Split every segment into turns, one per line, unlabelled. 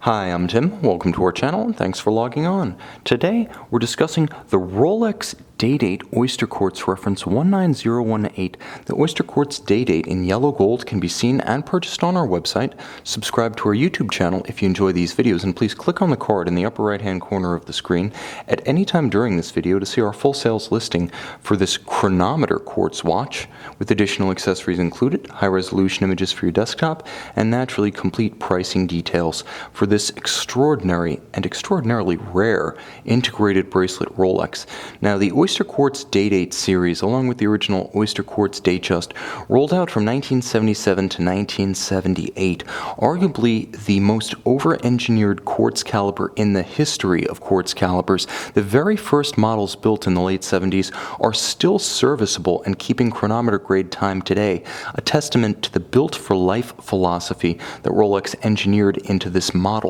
Hi, I'm Tim. Welcome to our channel and thanks for logging on. Today we're discussing the Rolex Day-Date Oysterquartz reference 19018. The Oysterquartz Day-Date in yellow gold can be seen and purchased on our website. Subscribe to our YouTube channel if you enjoy these videos, and please click on the card in the upper right hand corner of the screen at any time during this video to see our full sales listing for this chronometer quartz watch with additional accessories included, high resolution images for your desktop, and naturally complete pricing details for this extraordinary and extraordinarily rare integrated bracelet Rolex. Now, the Oysterquartz Day-Date series, along with the original Oysterquartz Datejust, rolled out from 1977 to 1978, arguably the most over-engineered quartz caliber in the history of quartz calibers. The very first models built in the late 70s are still serviceable and keeping chronometer-grade time today, a testament to the built-for-life philosophy that Rolex engineered into this model.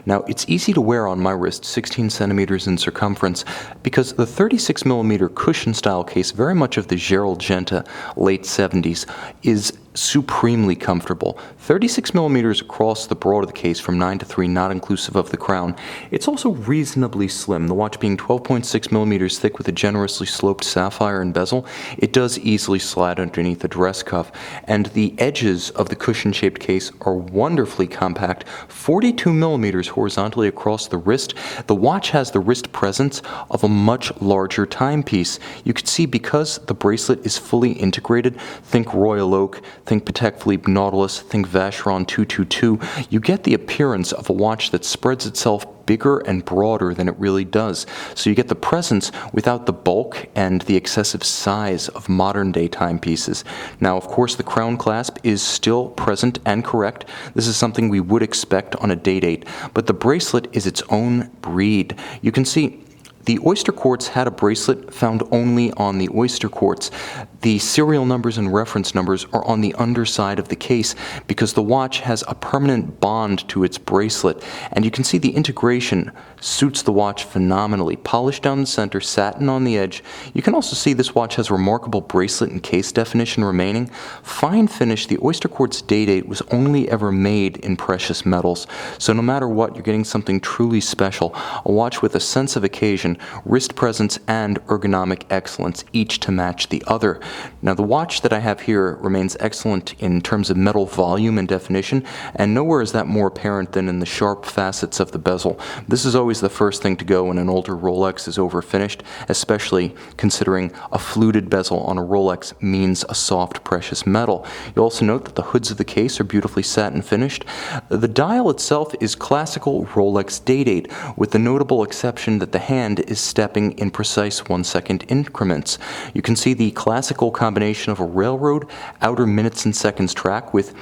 Now, it's easy to wear on my wrist, 16 centimeters in circumference, because the 36mm cushion style case, very much of the Gerald Genta late 70s, is supremely comfortable. 36mm across the broad of the case from 9 to 3, not inclusive of the crown. It's also reasonably slim, the watch being 12.6mm thick with a generously sloped sapphire and bezel. It does easily slide underneath the dress cuff, and the edges of the cushion-shaped case are wonderfully compact, 42mm horizontally across the wrist. The watch has the wrist presence of a much larger timepiece. You can see because the bracelet is fully integrated, think Royal Oak, think Patek Philippe Nautilus, think Vacheron 222, you get the appearance of a watch that spreads itself bigger and broader than it really does. So you get the presence without the bulk and the excessive size of modern day timepieces. Now, of course, the crown clasp is still present and correct. This is something we would expect on a Day-Date, but the bracelet is its own breed. You can see the Oysterquartz had a bracelet found only on the Oysterquartz. The serial numbers and reference numbers are on the underside of the case because the watch has a permanent bond to its bracelet, and you can see the integration suits the watch phenomenally. Polished down the center, satin on the edge. You can also see this watch has remarkable bracelet and case definition remaining. Fine finish, the Oysterquartz Day-Date was only ever made in precious metals, so no matter what, you're getting something truly special. A watch with a sense of occasion, wrist presence, and ergonomic excellence, each to match the other. Now, the watch that I have here remains excellent in terms of metal volume and definition, and nowhere is that more apparent than in the sharp facets of the bezel. This is always the first thing to go when an older Rolex is overfinished, especially considering a fluted bezel on a Rolex means a soft, precious metal. You'll also note that the hoods of the case are beautifully satin finished. The dial itself is classical Rolex Day-Date, with the notable exception that the hand is stepping in precise 1 second increments. You can see the classical combination of a railroad outer minutes and seconds track with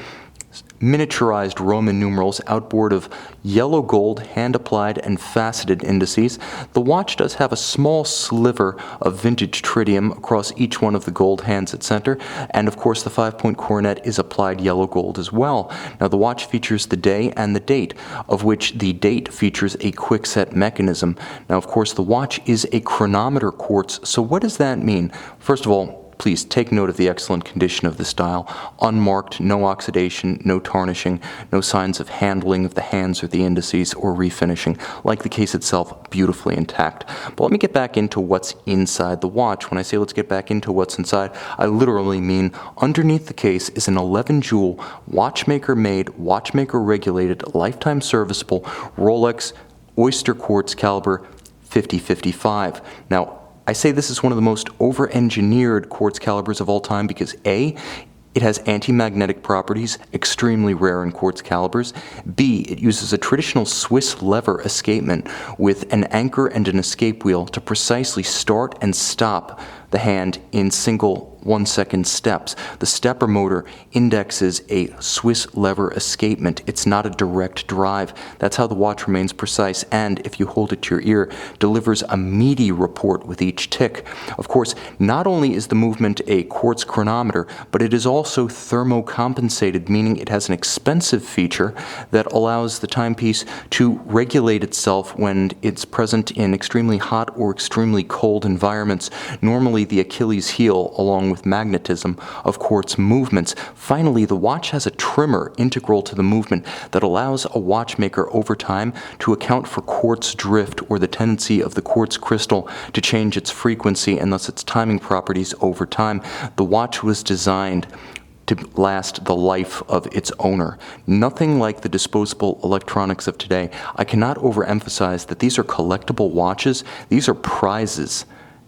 miniaturized Roman numerals, outboard of yellow gold, hand-applied and faceted indices. The watch does have a small sliver of vintage tritium across each one of the gold hands at center, and of course the 5-point coronet is applied yellow gold as well. Now, the watch features the day and the date, of which the date features a quick-set mechanism. Now, of course, the watch is a chronometer quartz, so what does that mean? First of all, please take note of the excellent condition of this dial. Unmarked, no oxidation, no tarnishing, no signs of handling of the hands or the indices or refinishing. Like the case itself, beautifully intact. But let me get back into what's inside the watch. When I say let's get back into what's inside, I literally mean underneath the case is an 11-jewel, watchmaker-made, watchmaker-regulated, lifetime serviceable Rolex Oysterquartz caliber 5055. Now, I say this is one of the most over-engineered quartz calibers of all time because A, it has anti-magnetic properties, extremely rare in quartz calibers. B, it uses a traditional Swiss lever escapement with an anchor and an escape wheel to precisely start and stop the hand in single 1-second steps. The stepper motor indexes a Swiss lever escapement. It's not a direct drive. That's how the watch remains precise, and if you hold it to your ear, delivers a meaty report with each tick. Of course, not only is the movement a quartz chronometer, but it is also thermocompensated, meaning it has an expensive feature that allows the timepiece to regulate itself when it's present in extremely hot or extremely cold environments. Normally the Achilles heel, along along with magnetism of quartz movements. Finally, the watch has a trimmer integral to the movement that allows a watchmaker over time to account for quartz drift or the tendency of the quartz crystal to change its frequency and thus its timing properties over time. The watch was designed to last the life of its owner. Nothing like the disposable electronics of today. I cannot overemphasize that these are collectible watches. These are prizes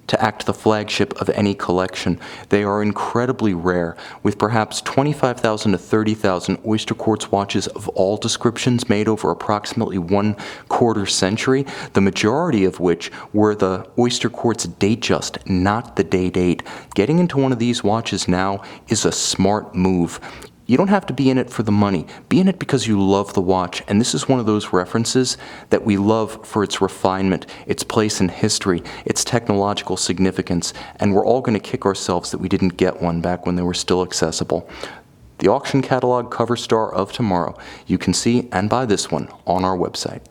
to act the flagship of any collection. They are incredibly rare, with perhaps 25,000 to 30,000 oyster quartz watches of all descriptions made over approximately 1/4 century, the majority of which were the oyster quartz Datejust, not the Day-Date. Getting into one of these watches now is a smart move. You don't have to be in it for the money. Be in it because you love the watch, and this is one of those references that we love for its refinement, its place in history, its technological significance, and we're all going to kick ourselves that we didn't get one back when they were still accessible. The auction catalog cover star of tomorrow. You can see and buy this one on our website.